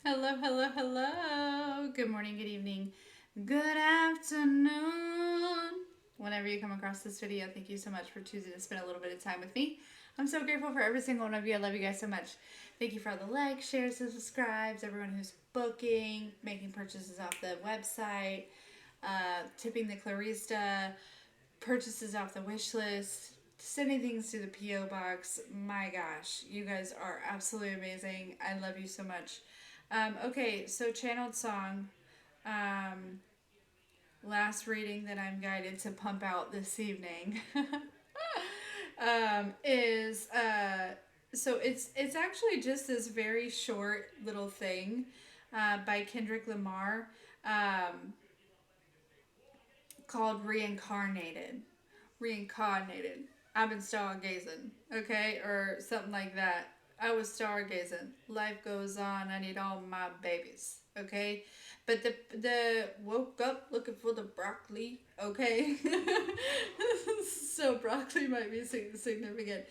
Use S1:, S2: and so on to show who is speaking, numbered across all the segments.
S1: Hello, hello, hello. Good morning, good evening, good afternoon. Whenever you come across this video, thank you so much for choosing to spend a little bit of time with me. I'm so grateful for every single one of you. I love you guys so much. Thank you for all the likes, shares, and subscribes, everyone who's booking, making purchases off the website, tipping the clarista, purchases off the wish list, sending things to the P.O. box. My gosh, you guys are absolutely amazing. I love you so much. Okay, so channeled song. Um, Last reading that I'm guided to pump out this evening is so it's actually just this very short little thing by Kendrick Lamar called Reincarnated. Reincarnated. I've been stargazing, okay, or something like that. I was stargazing. Life goes on. I need all my babies, okay. But the woke up looking for the broccoli, okay. So broccoli might be significant,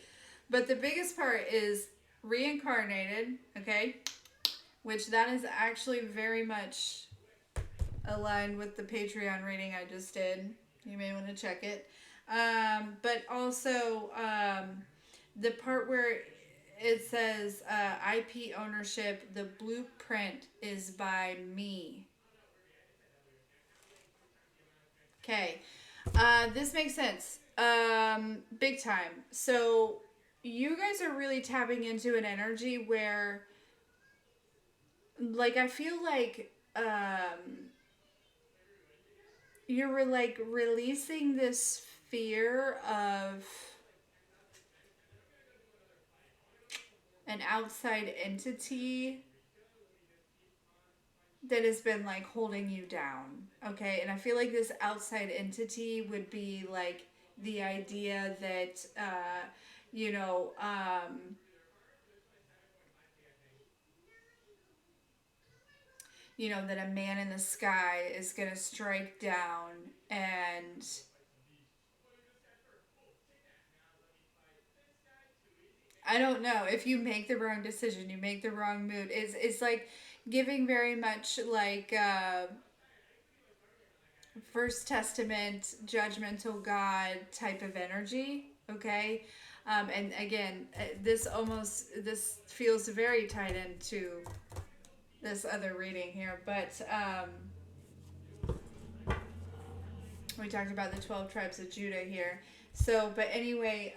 S1: but the biggest part is reincarnated, okay, which that is actually very much aligned with the Patreon reading I just did. You may want to check it. But also, the part where it says IP ownership, the blueprint is by me. Okay. This makes sense. Big time. So, you guys are really tapping into an energy where, like, I feel like you're like releasing this fear of an outside entity that has been like holding you down. Okay. And I feel like this outside entity would be like the idea that, you know, that a man in the sky is going to strike down and I don't know if you make the wrong decision, you make the wrong move. It's like giving very much like First Testament judgmental God type of energy. Okay, and again, this feels very tied into this other reading here, but we talked about the 12 tribes of Judah here. So, but anyway,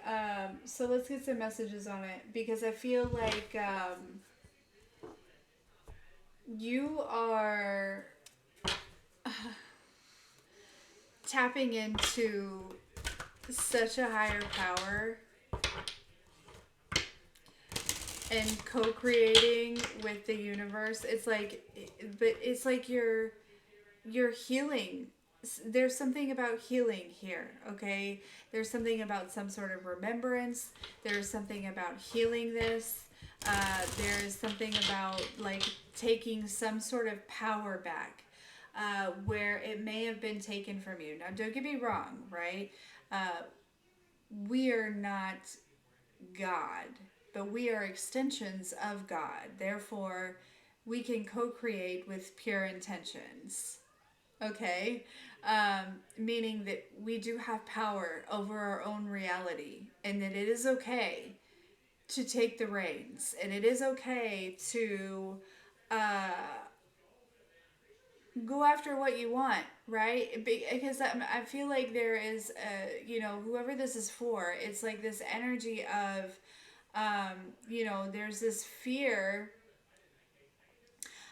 S1: so let's get some messages on it because I feel like you are tapping into such a higher power and co-creating with the universe. It's like you're healing. There's something about healing here, okay? There's something about some sort of remembrance. There's something about healing this. There's something about like taking some sort of power back where it may have been taken from you. Now, don't get me wrong, right? Uh, we are not God, but we are extensions of God. Therefore, we can co create with pure intentions. Okay? Meaning that we do have power over our own reality, and that it is okay to take the reins, and it is okay to uh, go after what you want, right? Because I feel like there is, whoever this is for, it's like this energy of, there's this fear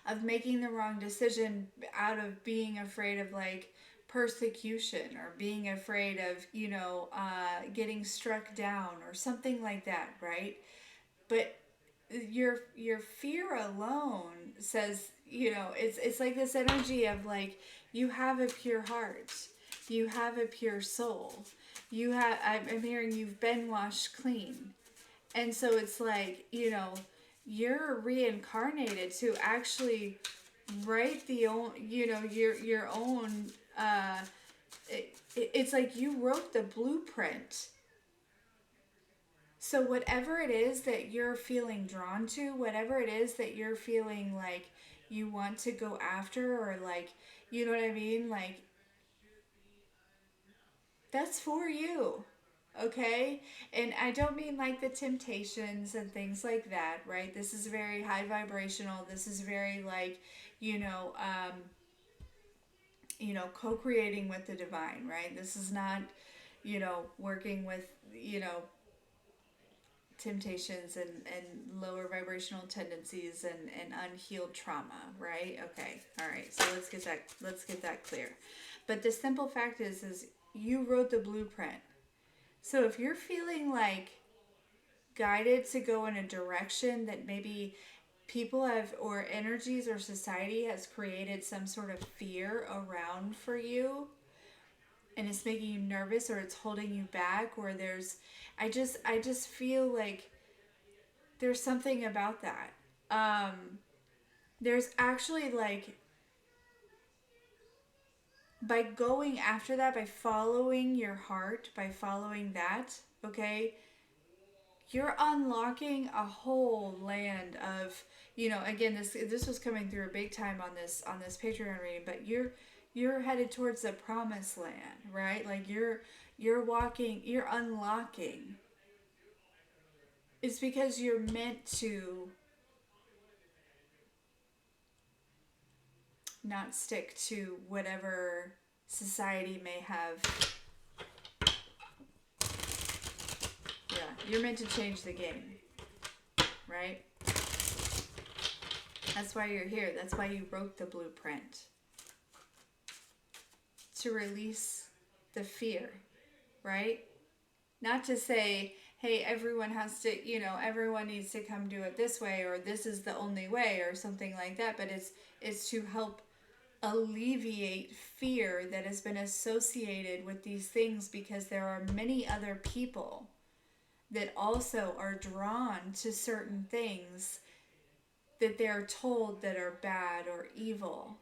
S1: of making the wrong decision out of being afraid of like persecution or being afraid of getting struck down or something like that, right? But your fear alone says, it's like this energy of like you have a pure heart, you have a pure soul, I'm hearing you've been washed clean, and so it's like, you're reincarnated to actually write the own, your own. It's like you wrote the blueprint. So, whatever it is that you're feeling drawn to, whatever it is that you're feeling like you want to go after, or like, you know what I mean? Like, that's for you. Okay? And I don't mean like the temptations and things like that, right? This is very high vibrational. This is very like, you know, co-creating with the divine, right? This is not, working with, you know, temptations and lower vibrational tendencies and unhealed trauma, right? Okay. All right. So let's get that clear. But the simple fact is you wrote the blueprint. So if you're feeling like guided to go in a direction that maybe people have, or energies or society has created some sort of fear around for you, and it's making you nervous, or it's holding you back, or I just feel like there's something about that. There's actually like, by going after that, by following your heart, by following that, okay, you're unlocking a whole land of, again, this was coming through big time on this Patreon reading, but you're headed towards the promised land, right? Like you're unlocking. It's because you're meant to not stick to whatever society may have. Yeah, you're meant to change the game, right? That's why you're here. That's why you wrote the blueprint. To release the fear, right? Not to say, hey, everyone has to, everyone needs to come do it this way, or this is the only way, or something like that, but it's to help alleviate fear that has been associated with these things, because there are many other people that also are drawn to certain things that they're told that are bad or evil.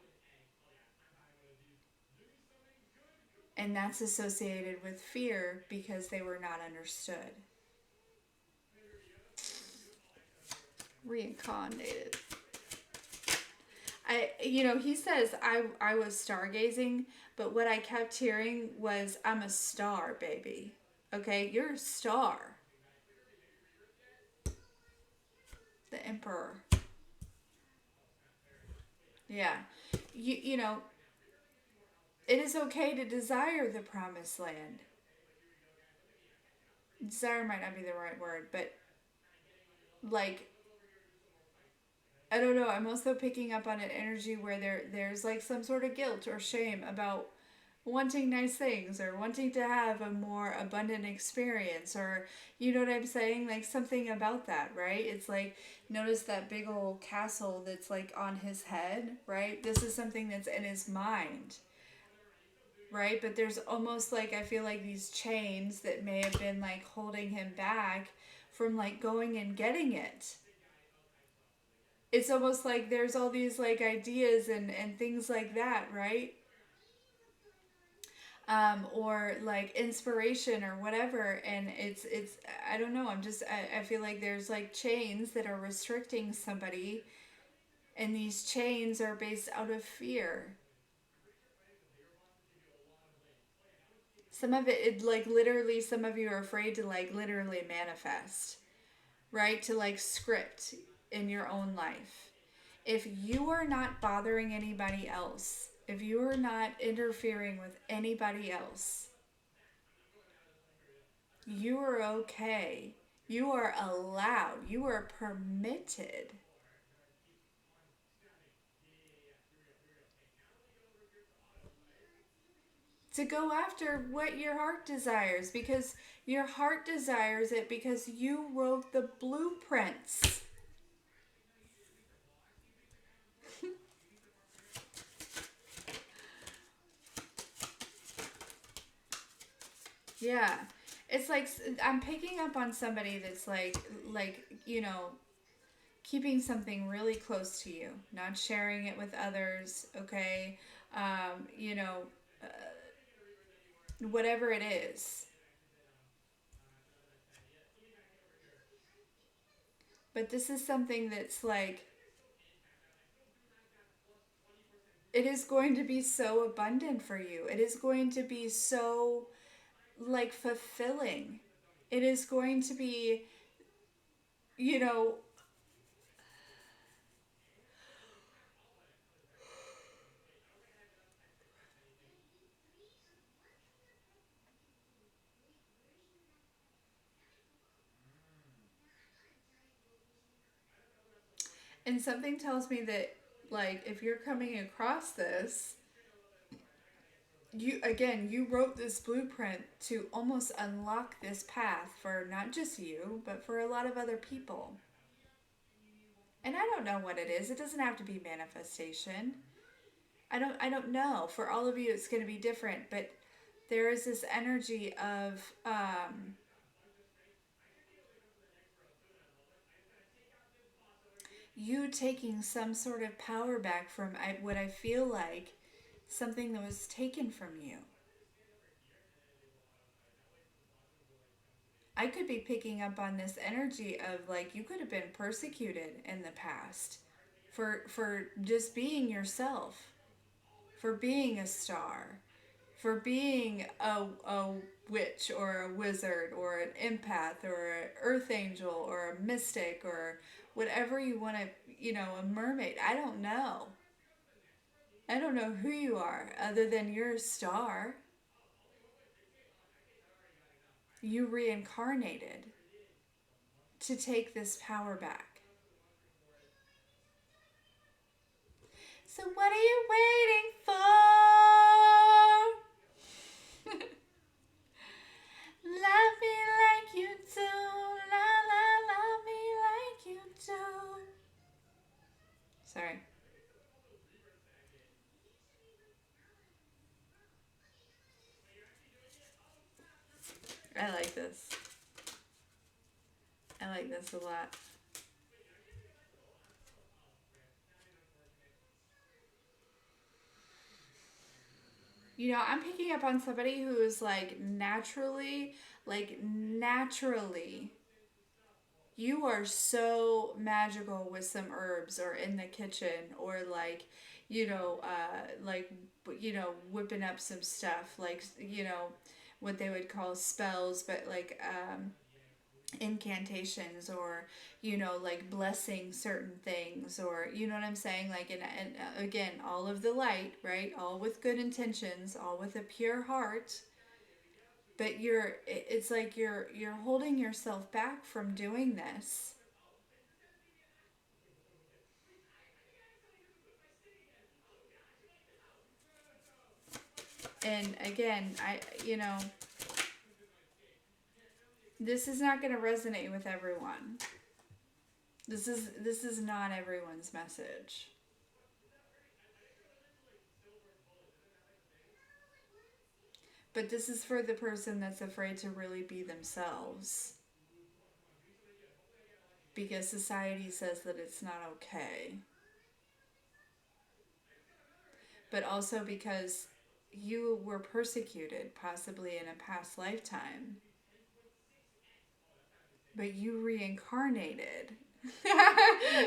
S1: And that's associated with fear because they were not understood. Reincarnated. He says I was stargazing, but what I kept hearing was, I'm a star, baby. Okay, you're a star. The emperor. Yeah. You know, it is okay to desire the promised land. Desire might not be the right word, but like, I don't know, I'm also picking up on an energy where there's like some sort of guilt or shame about wanting nice things, or wanting to have a more abundant experience, or you know what I'm saying, like something about that, right? It's like, notice that big old castle that's like on his head, right? This is something that's in his mind, right? But there's almost like, I feel like these chains that may have been like holding him back from like going and getting it. It's almost like there's all these like ideas and things like that, right? Or like inspiration or whatever, and it's I don't know, I feel like there's like chains that are restricting somebody, and these chains are based out of fear. Some of it like literally, some of you are afraid to like literally manifest, right? To like script in your own life. If you are not bothering anybody else, if you are not interfering with anybody else, you are okay. You are allowed. You are permitted to go after what your heart desires, because your heart desires it because you wrote the blueprints. Yeah. It's like I'm picking up on somebody that's like, keeping something really close to you, not sharing it with others, okay? Um, you know, whatever it is. But this is something that's like, it is going to be so abundant for you. It is going to be so like fulfilling. It is going to be, you know, and something tells me that like if you're coming across this, you again, you wrote this blueprint to almost unlock this path for not just you, but for a lot of other people. And I don't know what it is. It doesn't have to be manifestation. I don't know. For all of you it's going to be different, but there is this energy of you taking some sort of power back from what I feel like something that was taken from you. I could be picking up on this energy of like you could have been persecuted in the past for just being yourself, for being a star, for being a witch or a wizard or an empath or an earth angel or a mystic or whatever you want to, a mermaid. I don't know. I don't know who you are other than you're a star. You reincarnated to take this power back. So what are you waiting for? Love me like you do. La la, love me like you do. Sorry. I like this. I like this a lot. I'm picking up on somebody who is like naturally, you are so magical with some herbs or in the kitchen or like, like, whipping up some stuff, like, what they would call spells, but like, incantations or like blessing certain things or you know what I'm saying, like, and again, all of the light, right, all with good intentions, all with a pure heart, but it's like you're holding yourself back from doing this. And again, this is not going to resonate with everyone. This is not everyone's message. But this is for the person that's afraid to really be themselves because society says that it's not okay. But also because you were persecuted, possibly in a past lifetime, but you reincarnated.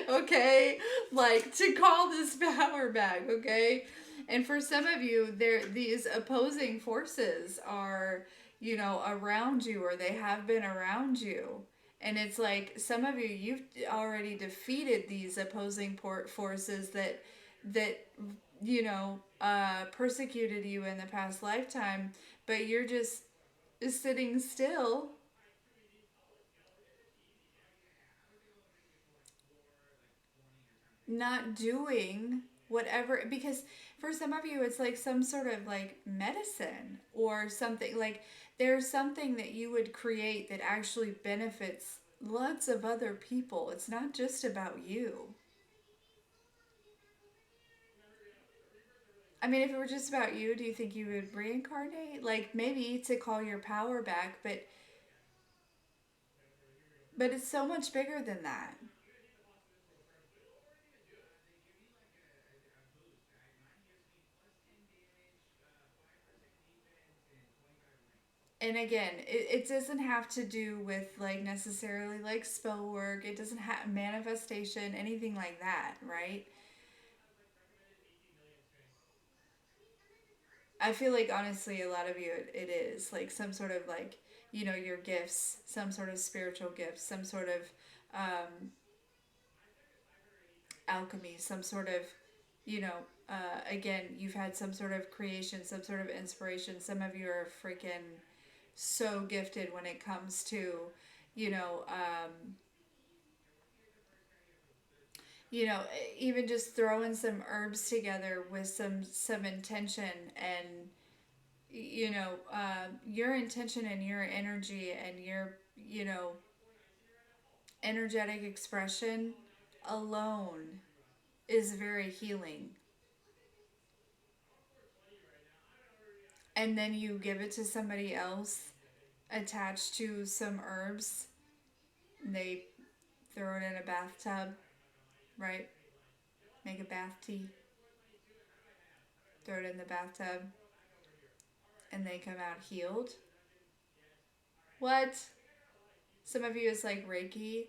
S1: Okay? Like to call this power back, okay? And for some of you, these opposing forces are, around you or they have been around you. And it's like some of you've already defeated these opposing forces that persecuted you in the past lifetime, but you're just sitting still, not doing whatever, because for some of you it's like some sort of like medicine or something, like there's something that you would create that actually benefits lots of other people. It's not just about you. I mean, if it were just about you, do you think you would reincarnate? Like maybe to call your power back, but it's so much bigger than that. And again, it doesn't have to do with like necessarily like spell work. It doesn't have manifestation, anything like that, right? I feel like honestly, a lot of you, it is like some sort of like, your gifts, some sort of spiritual gifts, some sort of um, alchemy, some sort of, you know, again, you've had some sort of creation, some sort of inspiration. Some of you are freaking so gifted when it comes to, you know, um, even just throwing some herbs together with some intention and your intention and your energy and your energetic expression alone is very healing. And then you give it to somebody else attached to some herbs. And they throw it in a bathtub, right? Make a bath tea, throw it in the bathtub, and they come out healed. What? Some of you is like Reiki,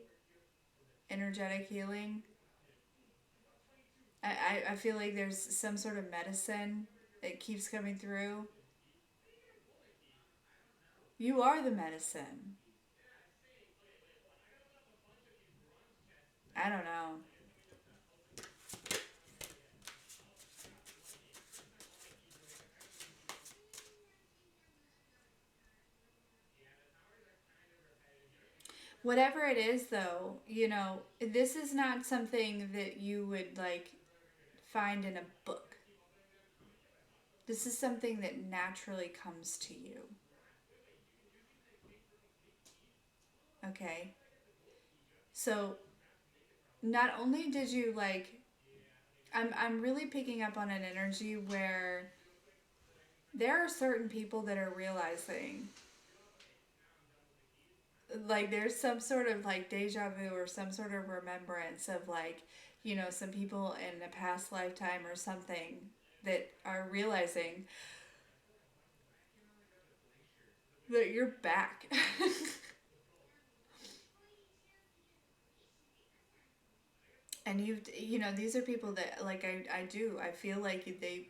S1: energetic healing. I feel like there's some sort of medicine that keeps coming through. You are the medicine. I don't know. Whatever it is, though, this is not something that you would like find in a book. This is something that naturally comes to you. Okay? So, not only did you like I'm really picking up on an energy where there are certain people that are realizing like there's some sort of like deja vu or some sort of remembrance of like some people in a past lifetime or something that are realizing that you're back. And these are people that like I feel like they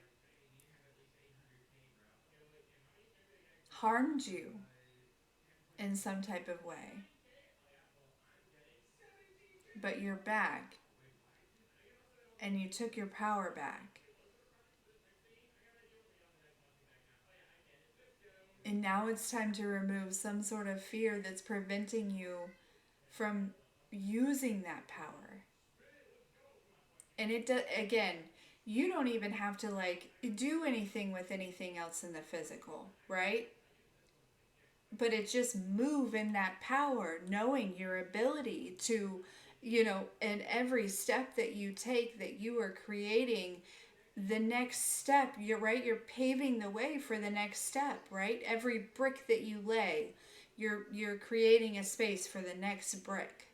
S1: harmed you in some type of way, but you're back and you took your power back. And now it's time to remove some sort of fear that's preventing you from using that power. And it does, again, you don't even have to like do anything with anything else in the physical, right? But it's just move in that power, knowing your ability to, in every step that you take, that you are creating the next step. You're right, you're paving the way for the next step, right? Every brick that you lay, you're creating a space for the next brick.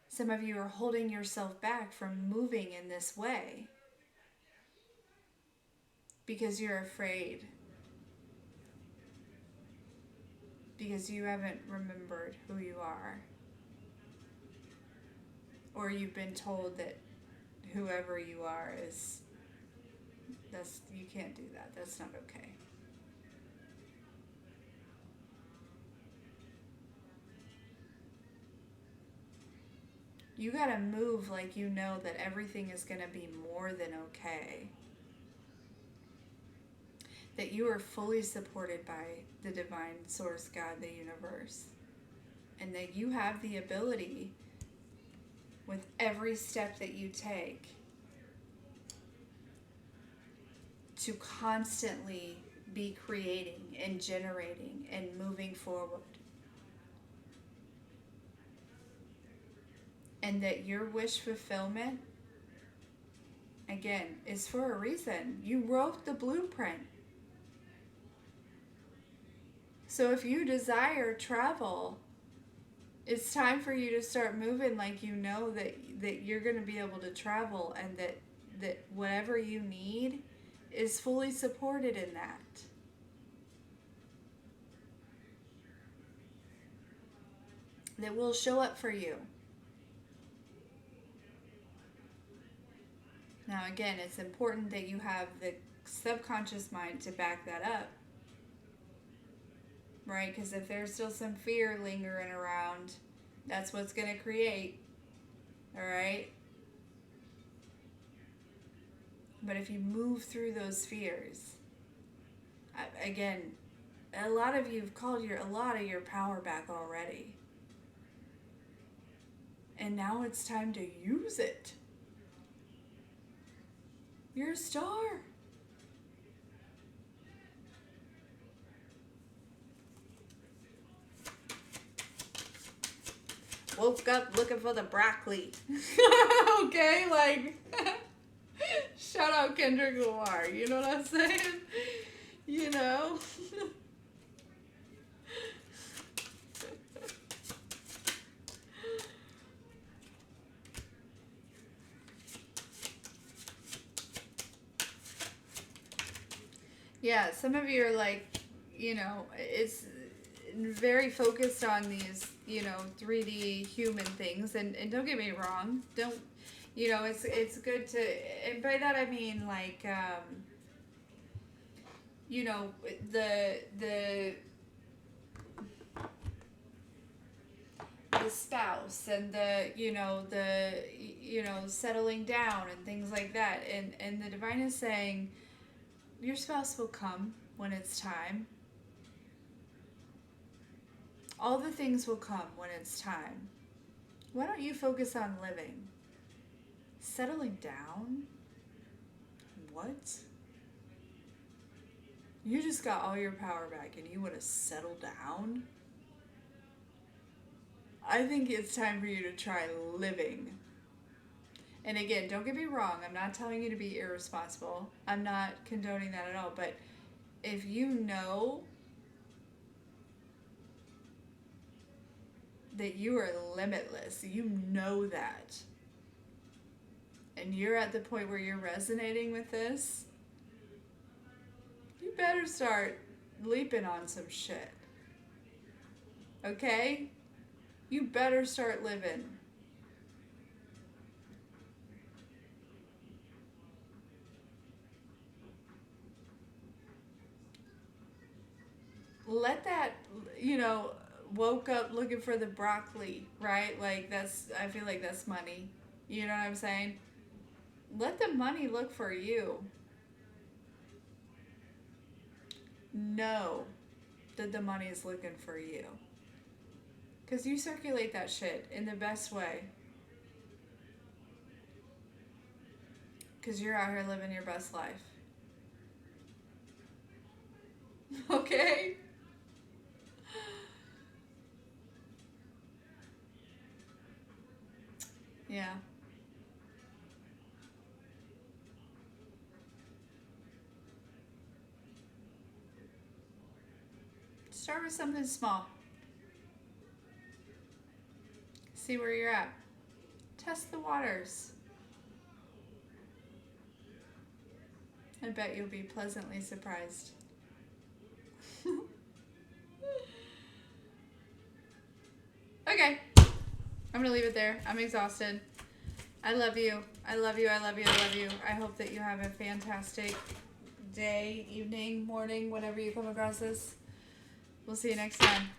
S1: Some of you are holding yourself back from moving in this way because you're afraid, because you haven't remembered who you are, or you've been told that whoever you are is that's you can't do that. That's not okay. You got to move like you know that everything is going to be more than okay. That you are fully supported by the divine source, God, the universe. And that you have the ability with every step that you take to constantly be creating and generating and moving forward. And that your wish fulfillment, again, is for a reason. You wrote the blueprint. So if you desire travel, it's time for you to start moving like you know that you're going to be able to travel, and that whatever you need is fully supported in that. that will show up for you. Now, again, it's important that you have the subconscious mind to back that up, right? Because if there's still some fear lingering around, that's what's going to create, all right? But if you move through those fears, again, a lot of you have called a lot of your power back already. And now it's time to use it. You're a star. Woke up looking for the broccoli. Okay, like, shout out Kendrick Lamar. You know what I'm saying? You know? Yeah, some of you are like, you know, it's very focused on these, you know, 3D human things. And don't get me wrong. Don't, you know, it's good to, and by that I mean like, you know, the spouse and the, you know, settling down and things like that. And the divine is saying, your spouse will come when it's time. All the things will come when it's time. Why don't you focus on living? Settling down? What? You just got all your power back and you want to settle down? I think it's time for you to try living. And again, don't get me wrong, I'm not telling you to be irresponsible. I'm not condoning that at all. But if you know that you are limitless, you know that, and you're at the point where you're resonating with this, you better start leaping on some shit. Okay? You better start living. Let that, you know, woke up looking for the broccoli, right? Like, that's, I feel like that's money. You know what I'm saying? Let the money look for you. Know that the money is looking for you. Because you circulate that shit in the best way. Because you're out here living your best life. Okay? Yeah. Start with something small. See where you're at. Test the waters. I bet you'll be pleasantly surprised. Okay. I'm going to leave it there. I'm exhausted. I love you. I love you. I love you. I love you. I hope that you have a fantastic day, evening, morning, whenever you come across this. We'll see you next time.